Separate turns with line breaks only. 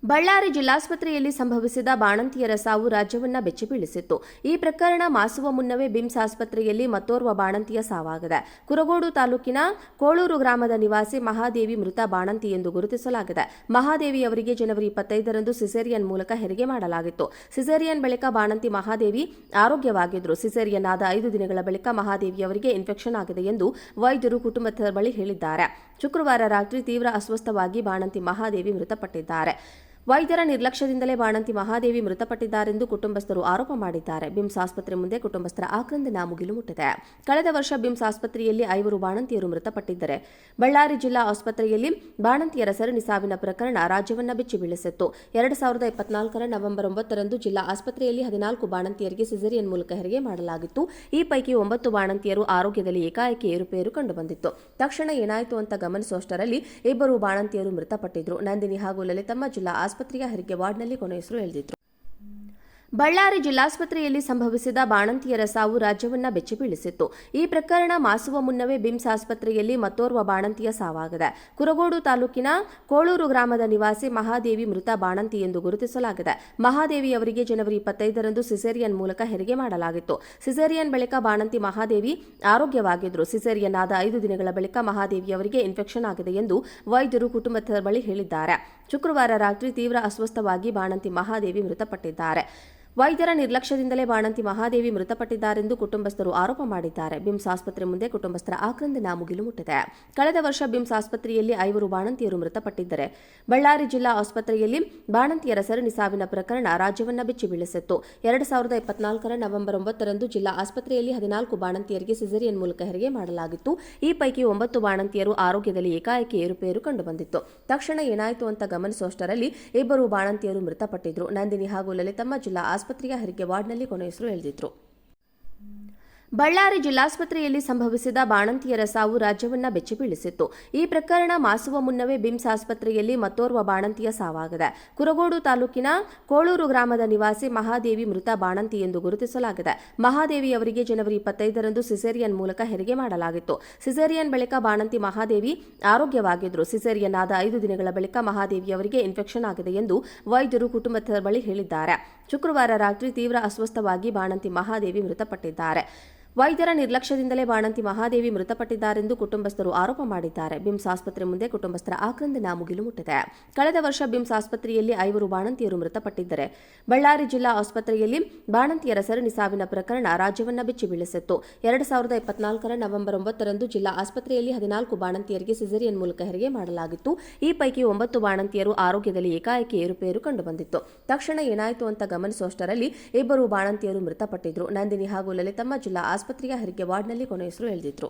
ಬಳ್ಳಾರಿ ಜಿಲ್ಲಾಸ್ಪತ್ರೆಯಲ್ಲಿ ಸಂಭವಿಸಿದ ಬಾಣಂತಿಯರ ಸಾವು ರಾಜ್ಯವನ್ನ ಬೆಚ್ಚಿಬೀಳಿಸಿತ್ತು. ಈ ಪ್ರಕರಣ ಮಾಸುವ ಮುನ್ನವೇ ಬಿಮ್ಸ್ ಆಸ್ಪತ್ರೆಯಲ್ಲಿ ಮತ್ತೋರ್ವ ಬಾಣಂತಿಯ ಸಾವಾಗಿದೆ. ಕುರಗೋಡು ತಾಲೂಕಿನ ಕೋಳೂರು ಗ್ರಾಮದ ನಿವಾಸಿ ಮಹಾದೇವಿ ಮೃತ ಬಾಣಂತಿ ಎಂದು ಗುರುತಿಸಲಾಗಿದೆ. ಮಹಾದೇವಿ ಅವರಿಗೆ ಜನವರಿ 25ರಂದು ಸಿಸೇರಿಯನ್ ಮೂಲಕ ಹೆರಿಗೆ ಮಾಡಲಾಗಿತ್ತು. ಸಿಸೇರಿಯನ್ ಬಳಿಕ ಬಾಣಂತಿ ಮಹಾದೇವಿ ಆರೋಗ್ಯವಾಗಿದ್ದರು. ಸಿಸೇರಿಯನ್ ಆದ 5 ದಿನಗಳ ಬಳಿಕ ಮಹಾದೇವಿ ಅವರಿಗೆ ಇನ್ಫೆಕ್ಷನ್ ಆಗಿದೆ ಎಂದು ವೈದ್ಯರು ಕುಟುಂಬದ ಬಳಿ ಹೇಳಿದ್ದಾರೆ. ಶುಕ್ರವಾರ ರಾತ್ರಿ ತೀವ್ರ ಅಸ್ವಸ್ಥವಾಗಿ ಬಾಣಂತಿ ಮಹಾದೇವಿ ಮೃತಪಟ್ಟಿದ್ದಾರೆ. ವೈದ್ಯರ ನಿರ್ಲಕ್ಷ್ಯದಿಂದಲೇ ಬಾಣಂತಿ ಮಹಾದೇವಿ ಮೃತಪಟ್ಟಿದ್ದಾರೆಂದು ಕುಟುಂಬಸ್ಥರು ಆರೋಪ ಮಾಡಿದ್ದಾರೆ. ಬಿಮ್ಸ್ ಆಸ್ಪತ್ರೆ ಮುಂದೆ ಕುಟುಂಬಸ್ಥರ ಆಕ್ರಂದನ ಮುಗಿಲು ಮುಟ್ಟಿದೆ. ಕಳೆದ ವರ್ಷ ಬಿಮ್ಸ್ ಆಸ್ಪತ್ರೆಯಲ್ಲಿ 5 ಬಾಣಂತಿಯರು ಮೃತಪಟ್ಟಿದ್ದರೆ ಬಳ್ಳಾರಿ ಜಿಲ್ಲಾ ಆಸ್ಪತ್ರೆಯಲ್ಲಿ ಬಾಣಂತಿಯರ ಸರಣಿ ಸಾವಿನ ಪ್ರಕರಣ ರಾಜ್ಯವನ್ನ ಬೆಚ್ಚಿಬೀಳಿಸಿತ್ತು. 2024 ನವೆಂಬರ್ 9ರಂದು ಜಿಲ್ಲಾ ಆಸ್ಪತ್ರೆಯಲ್ಲಿ 14 ಬಾಣಂತಿಯರಿಗೆ ಸಿಸೇರಿಯನ್ ಮೂಲಕ ಹೆರಿಗೆ ಮಾಡಲಾಗಿತ್ತು. ಈ ಪೈಕಿ 9 ಬಾಣಂತಿಯರು ಆರೋಗ್ಯದಲ್ಲಿ ಏಕಾಏಕಿ ಏರುಪೇರು ಕಂಡುಬಂದಿತ್ತು. ತಕ್ಷಣ ಏನಾಯಿತು ಅಂತ ಗಮನಿಸುವಷ್ಟರಲ್ಲಿ 2 ಬಾಣಂತಿಯರು ಮೃತಪಟ್ಟಿದ್ರು. ನಂದಿನಿ ಹಾಗೂ ಲಲಿತಮ್ಮ ಜಿಲ್ಲಾ ಆಸ್ಪತ್ರೆಯ ಹೆರಿಗೆ ವಾರ್ಡ್ನಲ್ಲಿ ಕೊನೆಯುಸಿರು ಎಳೆದಿದ್ರು. ಬಳ್ಳಾರಿ ಜಿಲ್ಲಾಸ್ಪತ್ರೆಯಲ್ಲಿ ಸಂಭವಿಸಿದ ಬಾಣಂತಿಯರ ಸಾವು ರಾಜ್ಯವನ್ನ ಬೆಚ್ಚಿಬೀಳಿಸಿತ್ತು. ಈ ಪ್ರಕರಣ ಮಾಸುವ ಮುನ್ನವೇ ಬಿಮ್ಸ್ ಆಸ್ಪತ್ರೆಯಲ್ಲಿ ಮತ್ತೋರ್ವ ಬಾಣಂತಿಯ ಸಾವಾಗಿದೆ. ಕುರಗೋಡು ತಾಲೂಕಿನ ಕೋಳೂರು ಗ್ರಾಮದ ನಿವಾಸಿ ಮಹಾದೇವಿ ಮೃತ ಬಾಣಂತಿ ಎಂದು ಗುರುತಿಸಲಾಗಿದೆ. ಮಹಾದೇವಿ ಅವರಿಗೆ ಜನವರಿ 25ರಂದು ಸಿಸೇರಿಯನ್ ಮೂಲಕ ಹೆರಿಗೆ ಮಾಡಲಾಗಿತ್ತು. ಸಿಸೇರಿಯನ್ ಬಳಿಕ ಬಾಣಂತಿ ಮಹಾದೇವಿ ಆರೋಗ್ಯವಾಗಿದ್ದರು. ಸಿಸೇರಿಯನ್ ಆದ 5 ದಿನಗಳ ಬಳಿಕ ಮಹಾದೇವಿ ಅವರಿಗೆ ಇನ್ಫೆಕ್ಷನ್ ಆಗಿದೆ ಎಂದು ವೈದ್ಯರು ಕುಟುಂಬದ ಬಳಿ ಹೇಳಿದ್ದಾರೆ. ಶುಕ್ರವಾರ ರಾತ್ರಿ ತೀವ್ರ ಅಸ್ವಸ್ಥವಾಗಿ ಬಾಣಂತಿ ಮಹಾದೇವಿ ಮೃತಪಟ್ಟಿದ್ದಾರೆ. ವೈದ್ಯರ ನಿರ್ಲಕ್ಷ್ಯದಿಂದಲೇ ಬಾಣಂತಿ ಮಹಾದೇವಿ ಮೃತಪಟ್ಟಿದ್ದಾರೆಂದು ಕುಟುಂಬಸ್ಥರು ಆರೋಪ ಮಾಡಿದ್ದಾರೆ. ಬಿಮ್ಸ್ ಆಸ್ಪತ್ರೆ ಮುಂದೆ ಕುಟುಂಬಸ್ಥರ ಆಕ್ರಂದನ ಮುಗಿಲು ಮುಟ್ಟಿದೆ. ಕಳೆದ ವರ್ಷ ಬಿಮ್ಸ್ ಆಸ್ಪತ್ರೆಯಲ್ಲಿ 5 ಬಾಣಂತಿಯರು ಮೃತಪಟ್ಟಿದ್ದರೆ ಬಳ್ಳಾರಿ ಜಿಲ್ಲಾ ಆಸ್ಪತ್ರೆಯಲ್ಲಿ ಬಾಣಂತಿಯರ ಸರಣಿ ಸಾವಿನ ಪ್ರಕರಣ ರಾಜ್ಯವನ್ನ ಬೆಚ್ಚಿಬೀಳಿಸಿತ್ತು. 2024 ನವೆಂಬರ್ 9ರಂದು ಜಿಲ್ಲಾ ಆಸ್ಪತ್ರೆಯಲ್ಲಿ 14 ಬಾಣಂತಿಯರಿಗೆ ಸಿಸೇರಿಯನ್ ಮೂಲಕ ಹೆರಿಗೆ ಮಾಡಲಾಗಿತ್ತು. ಈ ಪೈಕಿ 9 ಬಾಣಂತಿಯರು ಆರೋಗ್ಯದಲ್ಲಿ ಏಕಾಏಕಿ ಏರುಪೇರು ಕಂಡುಬಂದಿತ್ತು. ತಕ್ಷಣ ಏನಾಯಿತು ಅಂತ ಗಮನಿಸುವಷ್ಟರಲ್ಲಿ 2 ಬಾಣಂತಿಯರು ಮೃತಪಟ್ಟಿದ್ರು. ನಂದಿನಿ ಹಾಗೂ ಲಲಿತಮ್ಮ ಜಿಲ್ಲಾ ಆಸ್ಪತ್ರೆಯ ಹೆರಿಗೆ ವಾರ್ಡ್ನಲ್ಲಿ ಕೊನೆಯುಸಿರು ಎಳೆದಿದ್ರು. ಬಳ್ಳಾರಿ ಜಿಲ್ಲಾಸ್ಪತ್ರೆಯಲ್ಲಿ ಸಂಭವಿಸಿದ ಬಾಣಂತಿಯರ ಸಾವು ರಾಜ್ಯವನ್ನ ಬೆಚ್ಚಿಬೀಳಿಸಿತ್ತು. ಈ ಪ್ರಕರಣ ಮಾಸುವ ಮುನ್ನವೇ ಬಿಮ್ಸ್ ಆಸ್ಪತ್ರೆಯಲ್ಲಿ ಮತ್ತೋರ್ವ ಬಾಣಂತಿಯ ಸಾವಾಗಿದೆ. ಕುರಗೋಡು ತಾಲೂಕಿನ ಕೋಳೂರು ಗ್ರಾಮದ ನಿವಾಸಿ ಮಹಾದೇವಿ ಮೃತ ಬಾಣಂತಿ ಎಂದು ಗುರುತಿಸಲಾಗಿದೆ. ಮಹಾದೇವಿ ಅವರಿಗೆ ಜನವರಿ 25ರಂದು ಸಿಸೇರಿಯನ್ ಮೂಲಕ ಹೆರಿಗೆ ಮಾಡಲಾಗಿತ್ತು. ಈ ಪೈಕಿ 9 ಬಾಣಂತಿಯರು ಆರೋಗ್ಯವಾಗಿದ್ದರು. ನಂದಿನಿ ಹಾಗೂ ಲಲಿತಮ್ಮ ಜಿಲ್ಲಾ ಆಸ್ಪತ್ರೆಯ ಹೆರಿಗೆ ವಾರ್ಡ್ನಲ್ಲಿ ಕೊನೆಯುಸಿರು ಎಳೆದಿದ್ರು. ಬಳ್ಳಾರಿ ಜಿಲ್ಲಾಸ್ಪತ್ರೆಯಲ್ಲಿ ಸಂಭವಿಸಿದ ಬಾಣಂತಿಯರ ಸಾವು ರಾಜ್ಯವನ್ನ ಬೆಚ್ಚಿಬೀಳಿಸಿತ್ತು. ಈ ಪ್ರಕರಣ ಮಾಸುವ ಮುನ್ನವೇ ಬಿಮ್ಸ್ ಆಸ್ಪತ್ರೆಯಲ್ಲಿ ಮತ್ತೋರ್ವ ಬಾಣಂತಿಯ ಸಾವಾಗಿದೆ. ಕುರಗೋಡು ತಾಲೂಕಿನ ಕೋಳೂರು ಗ್ರಾಮದ ನಿವಾಸಿ ಮಹಾದೇವಿ ಮೃತ ಬಾಣಂತಿ ಎಂದು ಗುರುತಿಸಲಾಗಿದೆ. ಮಹಾದೇವಿ ಅವರಿಗೆ ಜನವರಿ 25ರಂದು ಸಿಸೇರಿಯನ್ ಮೂಲಕ ಹೆರಿಗೆ ಮಾಡಲಾಗಿತ್ತು. ಸಿಸೇರಿಯನ್ ಬಳಿಕ ಬಾಣಂತಿ ಮಹಾದೇವಿ ಆರೋಗ್ಯವಾಗಿದ್ದರು. ಸಿಸೇರಿಯನ್ ಆದ 5 ದಿನಗಳ ಬಳಿಕ ಮಹಾದೇವಿ ಅವರಿಗೆ ಇನ್ಫೆಕ್ಷನ್ ಆಗಿದೆ ಎಂದು ವೈದ್ಯರು ಕುಟುಂಬದ ಬಳಿ ಹೇಳಿದ್ದಾರೆ. ಶುಕ್ರವಾರ ರಾತ್ರಿ ತೀವ್ರ ಅಸ್ವಸ್ಥವಾಗಿ ಬಾಣಂತಿ ಮಹಾದೇವಿ ಮೃತಪಟ್ಟಿದ್ದಾರೆ. ವೈದ್ಯರ ನಿರ್ಲಕ್ಷ್ಯದಿಂದಲೇ ಬಾಣಂತಿ ಮಹಾದೇವಿ ಮೃತಪಟ್ಟಿದ್ದಾರೆಂದು ಕುಟುಂಬಸ್ಥರು ಆರೋಪ ಮಾಡಿದ್ದಾರೆ. ಬಿಮ್ಸ್ ಆಸ್ಪತ್ರೆ ಮುಂದೆ ಕುಟುಂಬಸ್ಥರ ಆಕ್ರಂದನ ಮುಗಿಲು ಮುಟ್ಟಿದೆ. ಕಳೆದ ವರ್ಷ ಬಿಮ್ಸ್ ಆಸ್ಪತ್ರೆಯಲ್ಲಿ 5 ಬಾಣಂತಿಯರು ಮೃತಪಟ್ಟಿದ್ದರೆ ಬಳ್ಳಾರಿ ಜಿಲ್ಲಾ ಆಸ್ಪತ್ರೆಯಲ್ಲಿ ಬಾಣಂತಿಯರ ಸರಣಿ ಸಾವಿನ ಪ್ರಕರಣ ರಾಜ್ಯವನ್ನ ಬೆಚ್ಚಿಬೀಳಿಸಿತ್ತು. 2024 ನವೆಂಬರ್ 9ರಂದು ಜಿಲ್ಲಾ ಆಸ್ಪತ್ರೆಯಲ್ಲಿ 14 ಬಾಣಂತಿಯರಿಗೆ ಸಿಸೇರಿಯನ್ ಮೂಲಕ ಹೆರಿಗೆ ಮಾಡಲಾಗಿತ್ತು. ಈ ಪೈಕಿ 9 ಬಾಣಂತಿಯರು ಆರೋಗ್ಯದಲ್ಲಿ ಏಕಾಏಕಿ ಏರುಪೇರು ಕಂಡುಬಂದಿತ್ತು. ತಕ್ಷಣ ಏನಾಯಿತು ಅಂತ ಗಮನಿಸುವಷ್ಟರಲ್ಲಿ 2 ಬಾಣಂತಿಯರು ಮೃತಪಟ್ಟಿದ್ರು. ನಂದಿನಿ ಹಾಗೂ ಲಲಿತಮ್ಮ ಜಿಲ್ಲಾ ಆಸ್ಪತ್ರೆಯ ಹೆರಿಗೆ ವಾರ್ಡ್ನಲ್ಲಿ ಕೊನೆಯುಸಿರು ಎಳೆದಿದ್ರು.